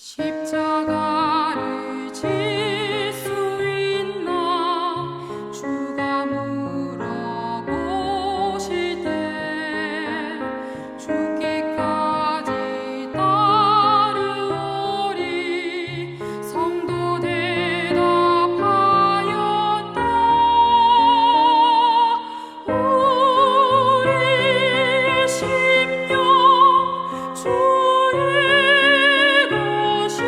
십자가를 질 수 있나 주가 물어보실 때 죽기까지 따르오리 성도 대답하였다. 우리의 심령 주의 것이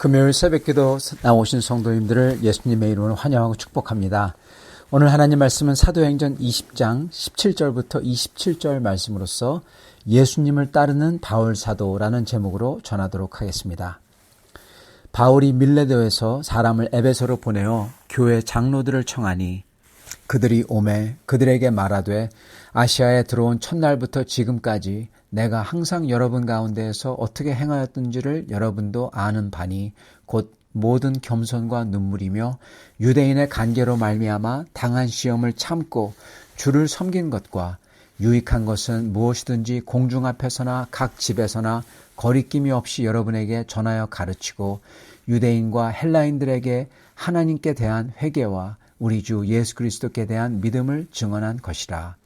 금요일 새벽기도 나오신 성도님들을 예수님의 이름으로 환영하고 축복합니다. 오늘 하나님 말씀은 사도행전 20장 17절부터 27절 말씀으로서 예수님을 따르는 바울 사도라는 제목으로 전하도록 하겠습니다. 바울이 밀레도에서 사람을 에베소로 보내어 교회 장로들을 청하니 그들이 오매 그들에게 말하되 아시아에 들어온 첫날부터 지금까지 내가 항상 여러분 가운데에서 어떻게 행하였던지를 여러분도 아는 바니 곧 모든 겸손과 눈물이며 유대인의 간계로 말미암아 당한 시험을 참고 주를 섬긴 것과 유익한 것은 무엇이든지 공중 앞에서나 각 집에서나 거리낌이 없이 여러분에게 전하여 가르치고 유대인과 헬라인들에게 하나님께 대한 회개와 우리 주 예수 그리스도께 대한 믿음을 증언한 것이라.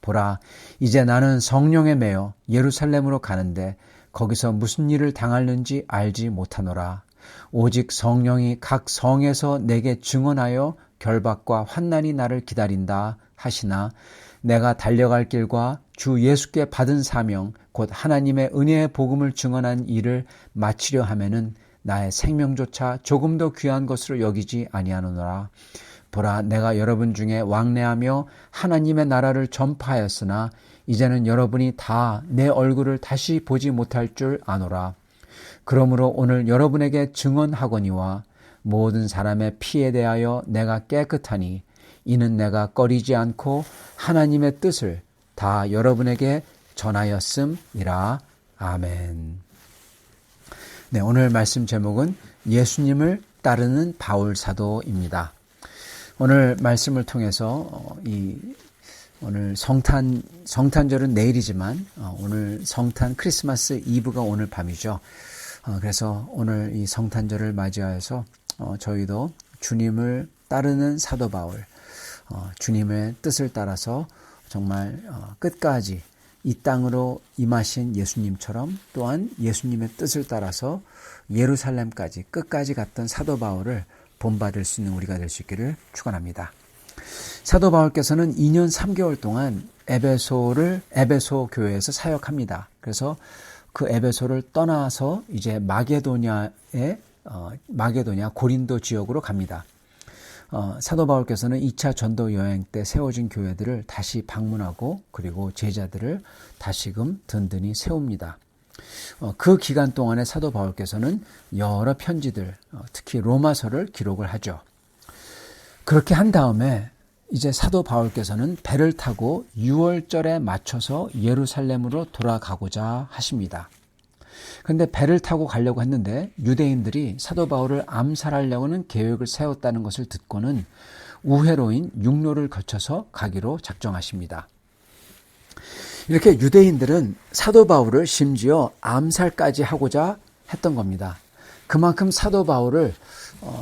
보라, 이제 나는 성령에 매여 예루살렘으로 가는데 거기서 무슨 일을 당하는지 알지 못하노라. 오직 성령이 각 성에서 내게 증언하여 결박과 환난이 나를 기다린다 하시나 내가 달려갈 길과 주 예수께 받은 사명 곧 하나님의 은혜의 복음을 증언한 일을 마치려 하면은 나의 생명조차 조금도 귀한 것으로 여기지 아니하노라. 보라, 내가 여러분 중에 왕래하며 하나님의 나라를 전파하였으나 이제는 여러분이 다 내 얼굴을 다시 보지 못할 줄 아노라. 그러므로 오늘 여러분에게 증언하거니와 모든 사람의 피에 대하여 내가 깨끗하니 이는 내가 꺼리지 않고 하나님의 뜻을 다 여러분에게 전하였음이라. 아멘. 네, 오늘 말씀 제목은 예수님을 따르는 바울 사도입니다. 오늘 말씀을 통해서 오늘 성탄절은 내일이지만 오늘 성탄 크리스마스 이브가 오늘 밤이죠. 그래서 오늘 이 성탄절을 맞이하여서 저희도 주님을 따르는 사도 바울, 주님의 뜻을 따라서 정말 끝까지 이 땅으로 임하신 예수님처럼 또한 예수님의 뜻을 따라서 예루살렘까지 끝까지 갔던 사도 바울을 본받을 수 있는 우리가 될 수 있기를 축원합니다. 사도 바울께서는 2년 3개월 동안 에베소 교회에서 사역합니다. 그래서 그 에베소를 떠나서 이제 마게도냐 고린도 지역으로 갑니다. 사도 바울께서는 2차 전도 여행 때 세워진 교회들을 다시 방문하고 그리고 제자들을 다시금 든든히 세웁니다. 그 기간 동안에 사도 바울께서는 여러 편지들, 특히 로마서를 기록을 하죠. 그렇게 한 다음에 이제 사도 바울께서는 배를 타고 6월절에 맞춰서 예루살렘으로 돌아가고자 하십니다. 그런데 배를 타고 가려고 했는데 유대인들이 사도 바울을 암살하려고는 계획을 세웠다는 것을 듣고는 우회로인 육로를 거쳐서 가기로 작정하십니다. 이렇게 유대인들은 사도 바울을 심지어 암살까지 하고자 했던 겁니다. 그만큼 사도 바울을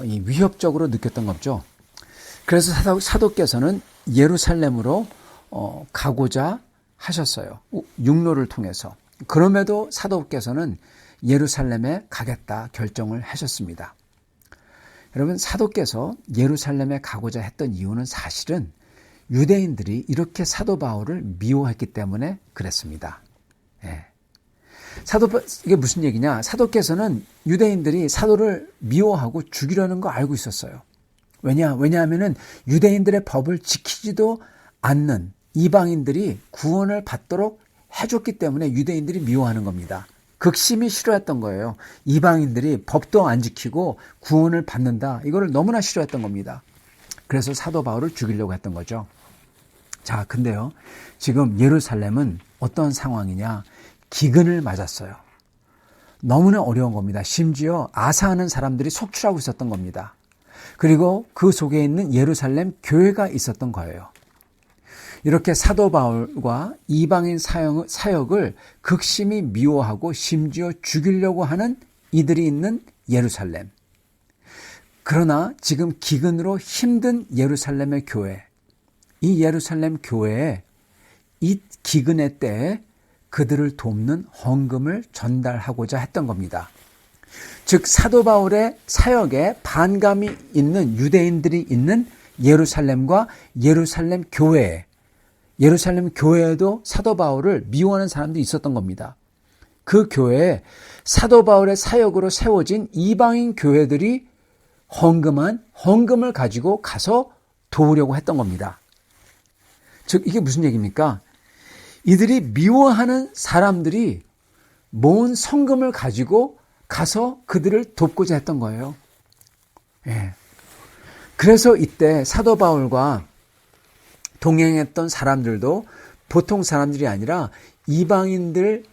위협적으로 느꼈던 거죠. 그래서 사도께서는 예루살렘으로 가고자 하셨어요. 육로를 통해서. 그럼에도 사도께서는 예루살렘에 가겠다 결정을 하셨습니다. 여러분, 사도께서 예루살렘에 가고자 했던 이유는 사실은 유대인들이 이렇게 사도 바울을 미워했기 때문에 그랬습니다. 예. 이게 무슨 얘기냐? 사도께서는 유대인들이 사도를 미워하고 죽이려는 거 알고 있었어요. 왜냐하면은 유대인들의 법을 지키지도 않는 이방인들이 구원을 받도록 해줬기 때문에 유대인들이 미워하는 겁니다. 극심히 싫어했던 거예요. 이방인들이 법도 안 지키고 구원을 받는다. 이거를 너무나 싫어했던 겁니다. 그래서 사도 바울을 죽이려고 했던 거죠. 자, 근데요, 지금 예루살렘은 어떤 상황이냐? 기근을 맞았어요. 너무나 어려운 겁니다. 심지어 아사하는 사람들이 속출하고 있었던 겁니다. 그리고 그 속에 있는 예루살렘 교회가 있었던 거예요. 이렇게 사도 바울과 이방인 사역을 극심히 미워하고 심지어 죽이려고 하는 이들이 있는 예루살렘. 그러나 지금 기근으로 힘든 예루살렘의 교회, 이 예루살렘 교회에 이 기근의 때에 그들을 돕는 헌금을 전달하고자 했던 겁니다. 즉 사도 바울의 사역에 반감이 있는 유대인들이 있는 예루살렘과 예루살렘 교회에도 사도 바울을 미워하는 사람들이 있었던 겁니다. 그 교회에 사도 바울의 사역으로 세워진 이방인 교회들이 헌금을 가지고 가서 도우려고 했던 겁니다. 즉 이게 무슨 얘기입니까? 이들이 미워하는 사람들이 모은 성금을 가지고 가서 그들을 돕고자 했던 거예요. 예. 그래서 이때 사도 바울과 동행했던 사람들도 보통 사람들이 아니라 이방인들이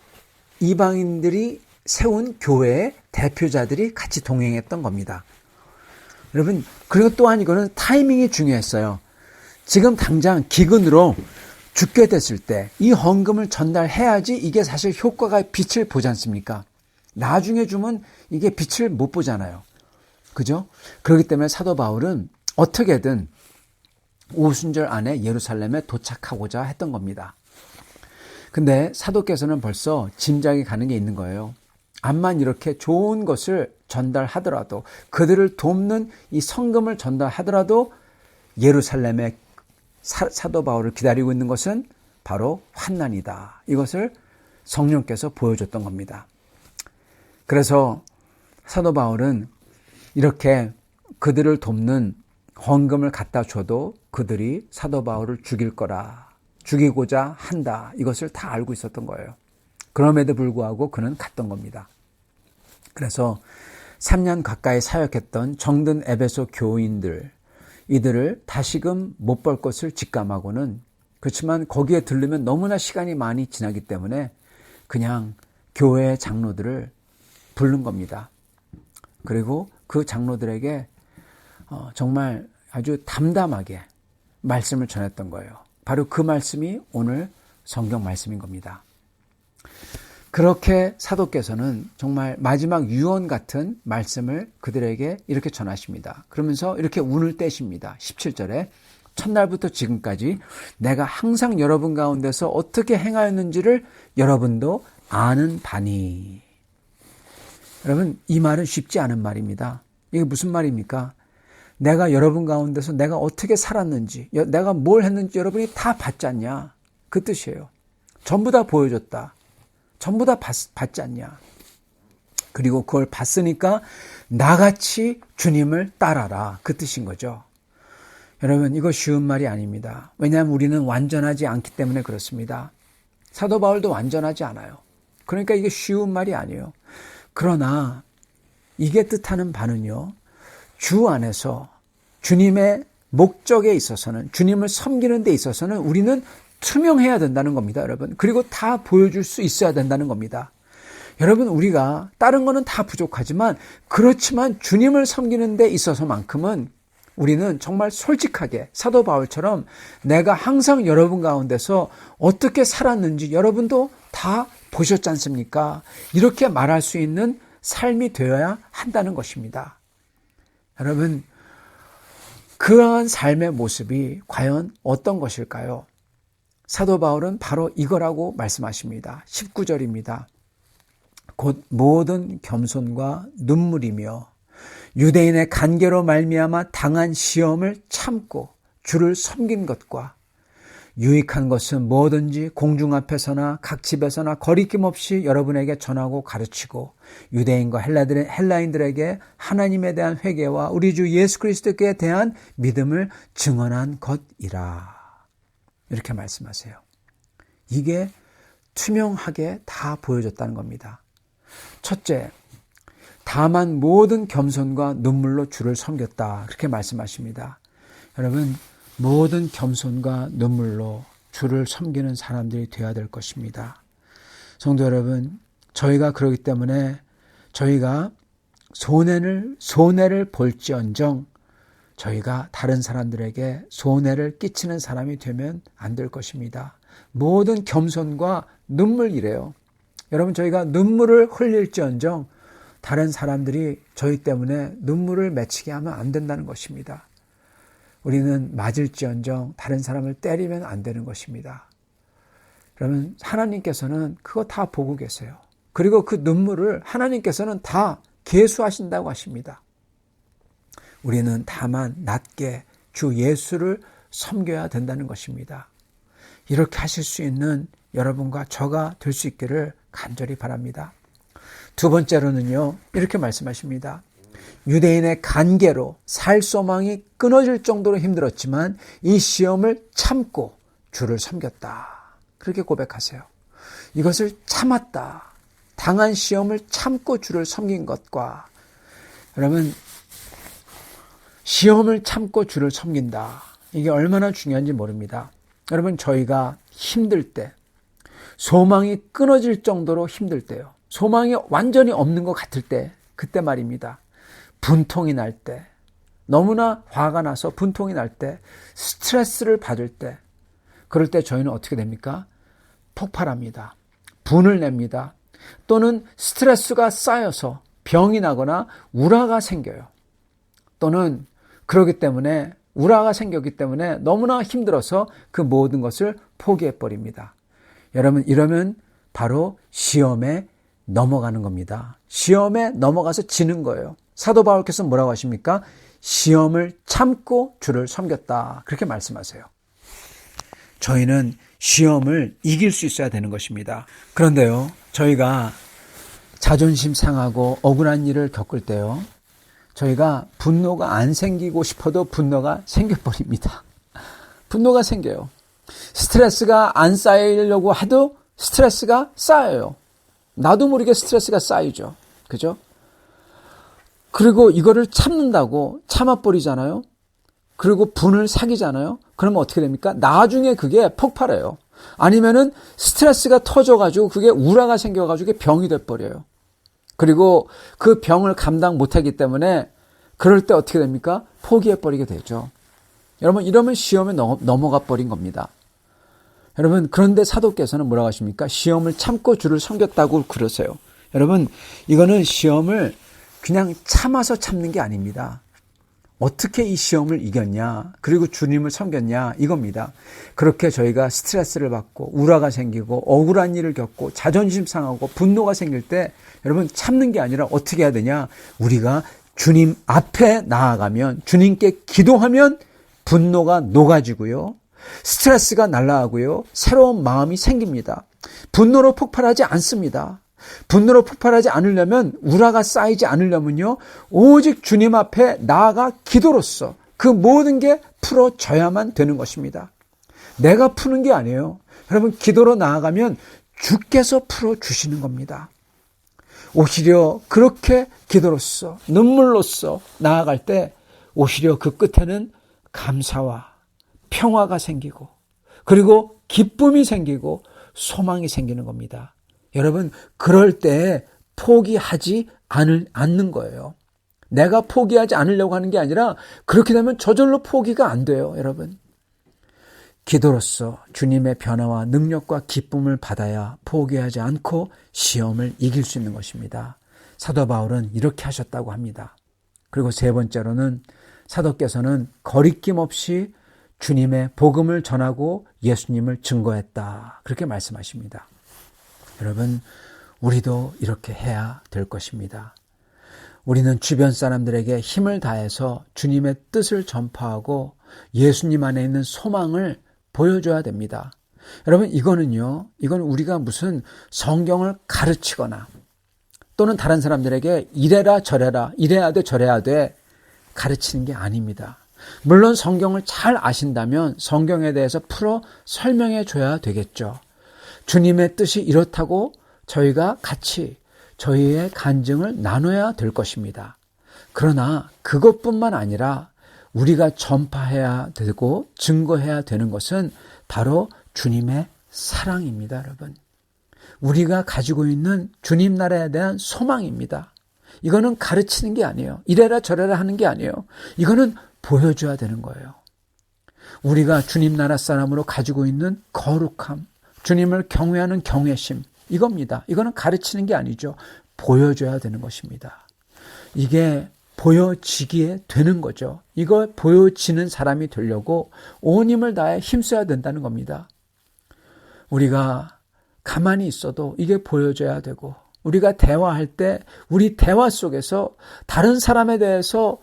세운 교회의 대표자들이 같이 동행했던 겁니다. 여러분, 그리고 또한 이거는 타이밍이 중요했어요. 지금 당장 기근으로 죽게 됐을 때 이 헌금을 전달해야지 이게 사실 효과가 빛을 보지 않습니까? 나중에 주면 이게 빛을 못 보잖아요. 그죠? 그렇기 때문에 사도 바울은 어떻게든 오순절 안에 예루살렘에 도착하고자 했던 겁니다. 근데 사도께서는 벌써 짐작이 가는 게 있는 거예요. 암만 이렇게 좋은 것을 전달하더라도, 그들을 돕는 이 성금을 전달하더라도 예루살렘에 사도 바울을 기다리고 있는 것은 바로 환난이다. 이것을 성령께서 보여줬던 겁니다. 그래서 사도 바울은 이렇게 그들을 돕는 헌금을 갖다 줘도 그들이 사도 바울을 죽이고자 한다. 이것을 다 알고 있었던 거예요. 그럼에도 불구하고 그는 갔던 겁니다. 그래서 3년 가까이 사역했던 정든 에베소 교인들, 이들을 다시금 못 볼 것을 직감하고는, 그렇지만 거기에 들르면 너무나 시간이 많이 지나기 때문에 그냥 교회 장로들을 부른 겁니다. 그리고 그 장로들에게 정말 아주 담담하게 말씀을 전했던 거예요. 바로 그 말씀이 오늘 성경 말씀인 겁니다. 그렇게 사도께서는 정말 마지막 유언 같은 말씀을 그들에게 이렇게 전하십니다. 그러면서 이렇게 운을 떼십니다. 17절에 첫날부터 지금까지 내가 항상 여러분 가운데서 어떻게 행하였는지를 여러분도 아는 바니. 여러분, 이 말은 쉽지 않은 말입니다. 이게 무슨 말입니까? 내가 여러분 가운데서 내가 어떻게 살았는지, 내가 뭘 했는지 여러분이 다 봤지 않냐? 그 뜻이에요. 전부 다 보여줬다. 전부 다 봤지 않냐? 그리고 그걸 봤으니까 나같이 주님을 따라라. 그 뜻인 거죠. 여러분, 이거 쉬운 말이 아닙니다. 왜냐하면 우리는 완전하지 않기 때문에 그렇습니다. 사도 바울도 완전하지 않아요. 그러니까 이게 쉬운 말이 아니에요. 그러나 이게 뜻하는 바는요, 주 안에서 주님의 목적에 있어서는, 주님을 섬기는 데 있어서는 우리는 투명해야 된다는 겁니다, 여러분. 그리고 다 보여줄 수 있어야 된다는 겁니다. 여러분, 우리가 다른 거는 다 부족하지만, 그렇지만 주님을 섬기는 데 있어서만큼은 우리는 정말 솔직하게 사도 바울처럼 내가 항상 여러분 가운데서 어떻게 살았는지 여러분도 다 보셨지 않습니까? 이렇게 말할 수 있는 삶이 되어야 한다는 것입니다. 여러분, 그러한 삶의 모습이 과연 어떤 것일까요? 사도 바울은 바로 이거라고 말씀하십니다. 19절입니다. 곧 모든 겸손과 눈물이며 유대인의 간계로 말미암아 당한 시험을 참고 주를 섬긴 것과 유익한 것은 뭐든지 공중 앞에서나 각 집에서나 거리낌 없이 여러분에게 전하고 가르치고 유대인과 헬라인들에게 하나님에 대한 회개와 우리 주 예수 그리스도께 대한 믿음을 증언한 것이라. 이렇게 말씀하세요. 이게 투명하게 다 보여줬다는 겁니다. 첫째, 다만 모든 겸손과 눈물로 주를 섬겼다. 그렇게 말씀하십니다. 여러분, 모든 겸손과 눈물로 주를 섬기는 사람들이 되어야 될 것입니다. 성도 여러분, 저희가 그러기 때문에 저희가 손해를 볼지언정 저희가 다른 사람들에게 손해를 끼치는 사람이 되면 안 될 것입니다. 모든 겸손과 눈물이래요. 여러분, 저희가 눈물을 흘릴지언정 다른 사람들이 저희 때문에 눈물을 맺히게 하면 안 된다는 것입니다. 우리는 맞을지언정 다른 사람을 때리면 안 되는 것입니다. 그러면 하나님께서는 그거 다 보고 계세요. 그리고 그 눈물을 하나님께서는 다 계수하신다고 하십니다. 우리는 다만 낮게 주 예수를 섬겨야 된다는 것입니다. 이렇게 하실 수 있는 여러분과 저가 될 수 있기를 간절히 바랍니다. 두 번째로는요, 이렇게 말씀하십니다. 유대인의 간계로 살 소망이 끊어질 정도로 힘들었지만 이 시험을 참고 주를 섬겼다. 그렇게 고백하세요. 이것을 참았다. 당한 시험을 참고 주를 섬긴 것과, 여러분, 시험을 참고 주를 섬긴다. 이게 얼마나 중요한지 모릅니다. 여러분, 저희가 힘들 때, 소망이 끊어질 정도로 힘들 때요. 소망이 완전히 없는 것 같을 때, 그때 말입니다. 분통이 날 때, 너무나 화가 나서 분통이 날 때, 스트레스를 받을 때, 그럴 때 저희는 어떻게 됩니까? 폭발합니다. 분을 냅니다. 또는 스트레스가 쌓여서 병이 나거나 우라가 생겨요. 또는 그러기 때문에, 우라가 생겼기 때문에 너무나 힘들어서 그 모든 것을 포기해버립니다. 여러분, 이러면 바로 시험에 넘어가는 겁니다. 시험에 넘어가서 지는 거예요. 사도 바울께서 뭐라고 하십니까? 시험을 참고 주를 섬겼다. 그렇게 말씀하세요. 저희는 시험을 이길 수 있어야 되는 것입니다. 그런데요, 저희가 자존심 상하고 억울한 일을 겪을 때요, 저희가 분노가 안 생기고 싶어도 분노가 생겨버립니다. 분노가 생겨요. 스트레스가 안 쌓이려고 해도 스트레스가 쌓여요. 나도 모르게 스트레스가 쌓이죠. 그죠? 그리고 이거를 참는다고 참아버리잖아요. 그리고 분을 사귀잖아요. 그러면 어떻게 됩니까? 나중에 그게 폭발해요. 아니면은 스트레스가 터져가지고 그게 우라가 생겨가지고 그게 병이 돼버려요. 그리고 그 병을 감당 못하기 때문에 그럴 때 어떻게 됩니까? 포기해버리게 되죠. 여러분, 이러면 시험에 넘어가 버린 겁니다. 여러분, 그런데 사도께서는 뭐라고 하십니까? 시험을 참고 주를 섬겼다고 그러세요. 여러분, 이거는 시험을 그냥 참아서 참는 게 아닙니다. 어떻게 이 시험을 이겼냐, 그리고 주님을 섬겼냐, 이겁니다. 그렇게 저희가 스트레스를 받고 우라가 생기고 억울한 일을 겪고 자존심 상하고 분노가 생길 때 여러분, 참는 게 아니라 어떻게 해야 되냐? 우리가 주님 앞에 나아가면, 주님께 기도하면 분노가 녹아지고요, 스트레스가 날아가고요, 새로운 마음이 생깁니다. 분노로 폭발하지 않습니다. 분노로 폭발하지 않으려면, 우라가 쌓이지 않으려면요, 오직 주님 앞에 나아가 기도로써 그 모든 게 풀어져야만 되는 것입니다. 내가 푸는 게 아니에요. 여러분, 기도로 나아가면 주께서 풀어주시는 겁니다. 오히려 그렇게 기도로써, 눈물로써 나아갈 때 오히려 그 끝에는 감사와 평화가 생기고, 그리고 기쁨이 생기고 소망이 생기는 겁니다. 여러분, 그럴 때 포기하지 않는 거예요. 내가 포기하지 않으려고 하는 게 아니라 그렇게 되면 저절로 포기가 안 돼요. 여러분, 기도로서 주님의 변화와 능력과 기쁨을 받아야 포기하지 않고 시험을 이길 수 있는 것입니다. 사도 바울은 이렇게 하셨다고 합니다. 그리고 세 번째로는 사도께서는 거리낌 없이 주님의 복음을 전하고 예수님을 증거했다. 그렇게 말씀하십니다. 여러분, 우리도 이렇게 해야 될 것입니다. 우리는 주변 사람들에게 힘을 다해서 주님의 뜻을 전파하고 예수님 안에 있는 소망을 보여줘야 됩니다. 여러분, 이건 우리가 무슨 성경을 가르치거나 또는 다른 사람들에게 이래라 저래라, 이래야 돼 저래야 돼 가르치는 게 아닙니다. 물론 성경을 잘 아신다면 성경에 대해서 풀어 설명해 줘야 되겠죠. 주님의 뜻이 이렇다고 저희가 같이 저희의 간증을 나눠야 될 것입니다. 그러나 그것뿐만 아니라 우리가 전파해야 되고 증거해야 되는 것은 바로 주님의 사랑입니다, 여러분. 우리가 가지고 있는 주님 나라에 대한 소망입니다. 이거는 가르치는 게 아니에요. 이래라 저래라 하는 게 아니에요. 이거는 보여줘야 되는 거예요. 우리가 주님 나라 사람으로 가지고 있는 거룩함, 주님을 경외하는 경외심, 이겁니다. 이거는 가르치는 게 아니죠. 보여줘야 되는 것입니다. 이게 보여지게 되는 거죠. 이거 보여지는 사람이 되려고 온 힘을 다해 힘써야 된다는 겁니다. 우리가 가만히 있어도 이게 보여져야 되고, 우리가 대화할 때 우리 대화 속에서 다른 사람에 대해서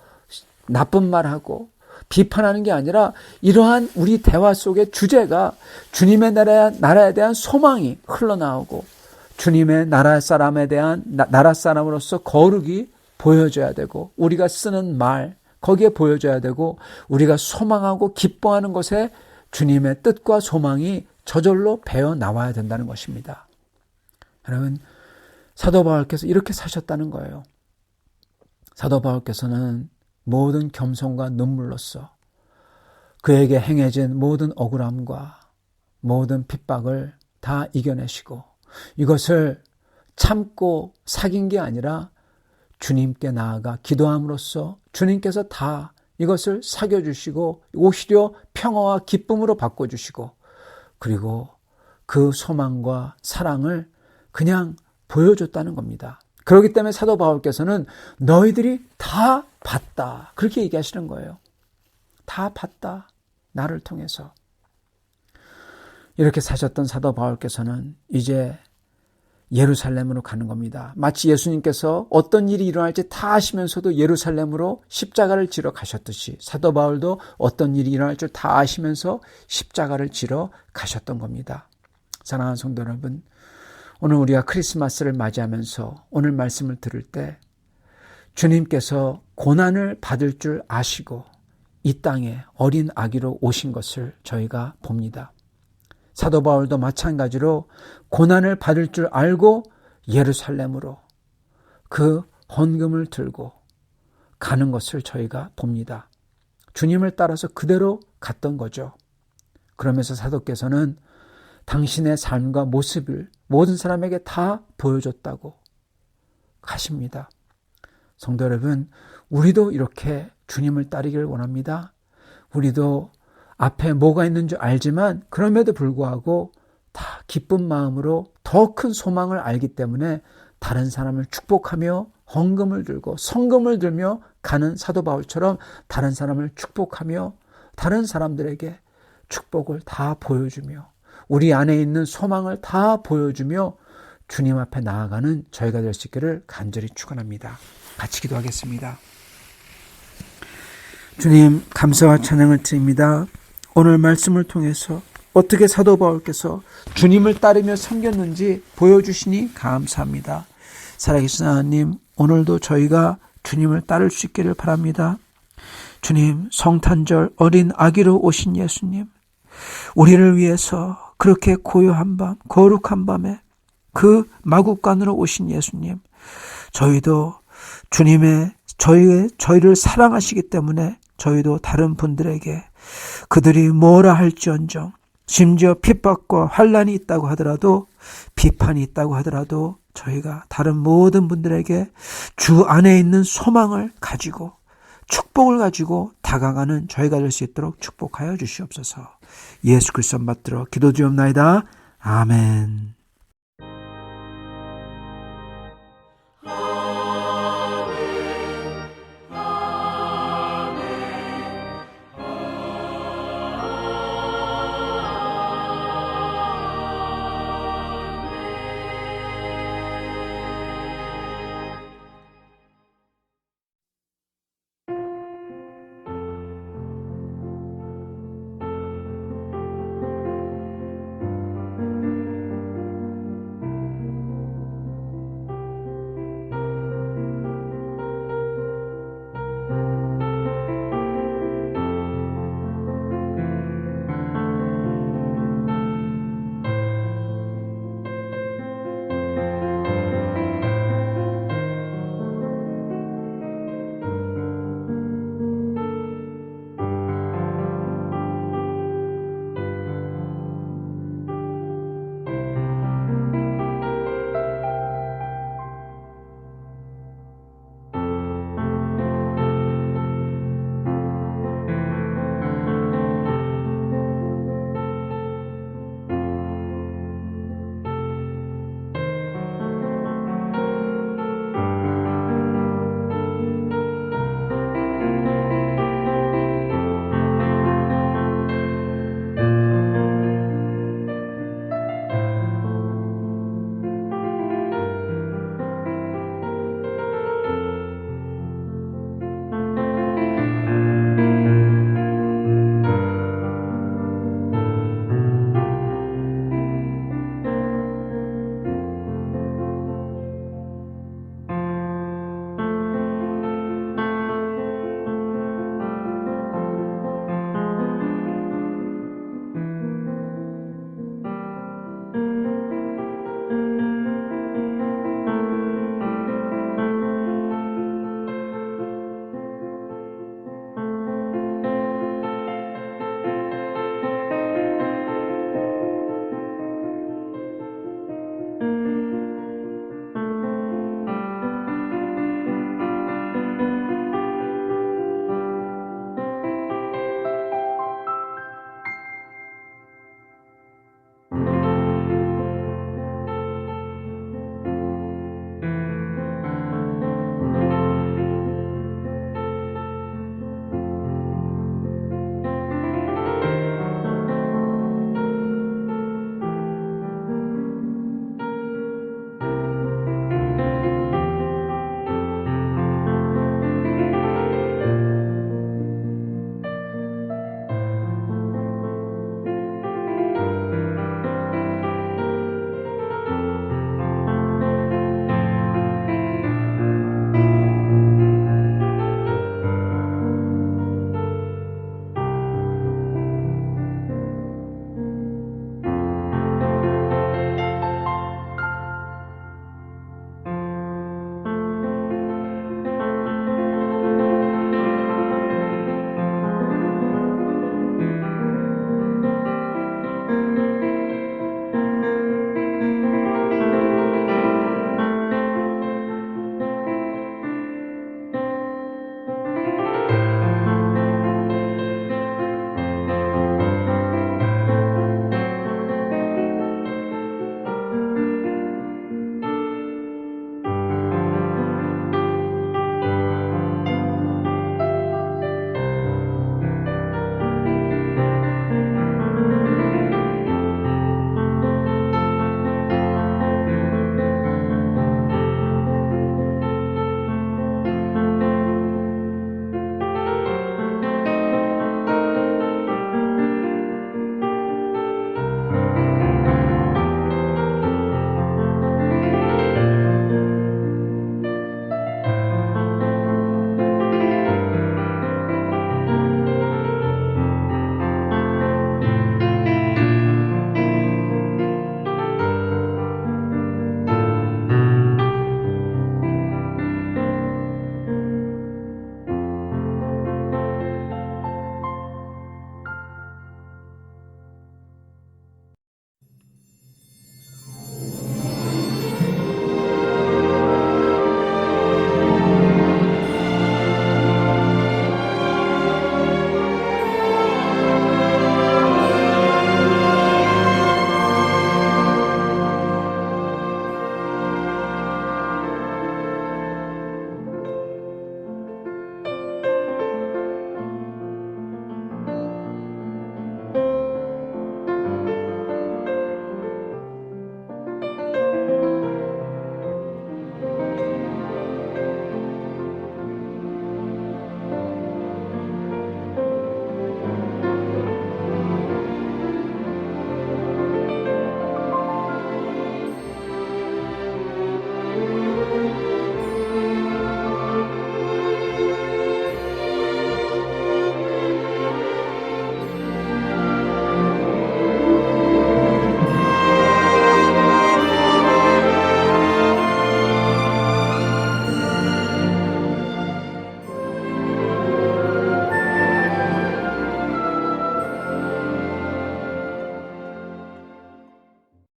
나쁜 말하고 비판하는 게 아니라 이러한 우리 대화 속의 주제가 주님의 나라에 대한 소망이 흘러나오고 주님의 나라 사람에 대한 나라 사람으로서 거룩이 보여져야 되고, 우리가 쓰는 말 거기에 보여져야 되고, 우리가 소망하고 기뻐하는 것에 주님의 뜻과 소망이 저절로 배어 나와야 된다는 것입니다. 여러분, 사도 바울께서 이렇게 사셨다는 거예요. 사도 바울께서는 모든 겸손과 눈물로써 그에게 행해진 모든 억울함과 모든 핍박을 다 이겨내시고, 이것을 참고 사귄 게 아니라 주님께 나아가 기도함으로써 주님께서 다 이것을 사겨주시고, 오히려 평화와 기쁨으로 바꿔주시고, 그리고 그 소망과 사랑을 그냥 보여줬다는 겁니다. 그렇기 때문에 사도 바울께서는 너희들이 다 봤다, 그렇게 얘기하시는 거예요. 다 봤다, 나를 통해서. 이렇게 사셨던 사도 바울께서는 이제 예루살렘으로 가는 겁니다. 마치 예수님께서 어떤 일이 일어날지 다 아시면서도 예루살렘으로 십자가를 지러 가셨듯이, 사도 바울도 어떤 일이 일어날 줄 다 아시면서 십자가를 지러 가셨던 겁니다. 사랑하는 성도 여러분, 오늘 우리가 크리스마스를 맞이하면서 오늘 말씀을 들을 때 주님께서 고난을 받을 줄 아시고 이 땅에 어린 아기로 오신 것을 저희가 봅니다. 사도 바울도 마찬가지로 고난을 받을 줄 알고 예루살렘으로 그 헌금을 들고 가는 것을 저희가 봅니다. 주님을 따라서 그대로 갔던 거죠. 그러면서 사도께서는 당신의 삶과 모습을 모든 사람에게 다 보여줬다고 하십니다. 성도 여러분, 우리도 이렇게 주님을 따르기를 원합니다. 우리도 앞에 뭐가 있는 줄 알지만 그럼에도 불구하고 다 기쁜 마음으로 더 큰 소망을 알기 때문에 다른 사람을 축복하며 헌금을 들고 성금을 들며 가는 사도 바울처럼 다른 사람을 축복하며 다른 사람들에게 축복을 다 보여주며 우리 안에 있는 소망을 다 보여주며 주님 앞에 나아가는 저희가 될 수 있기를 간절히 축원합니다. 같이 기도하겠습니다. 주님, 감사와 찬양을 드립니다. 오늘 말씀을 통해서 어떻게 사도 바울께서 주님을 따르며 섬겼는지 보여주시니 감사합니다. 살아계신 하나님, 오늘도 저희가 주님을 따를 수 있기를 바랍니다. 주님, 성탄절 어린 아기로 오신 예수님, 우리를 위해서 그렇게 고요한 밤, 거룩한 밤에 그 마국간으로 오신 예수님, 저희도 저희를 사랑하시기 때문에 저희도 다른 분들에게 그들이 뭐라 할지언정, 심지어 핍박과 환난이 있다고 하더라도, 비판이 있다고 하더라도 저희가 다른 모든 분들에게 주 안에 있는 소망을 가지고 축복을 가지고 다가가는 저희가 될 수 있도록 축복하여 주시옵소서. 예수 그리스도 받들어 기도드리옵나이다. 아멘.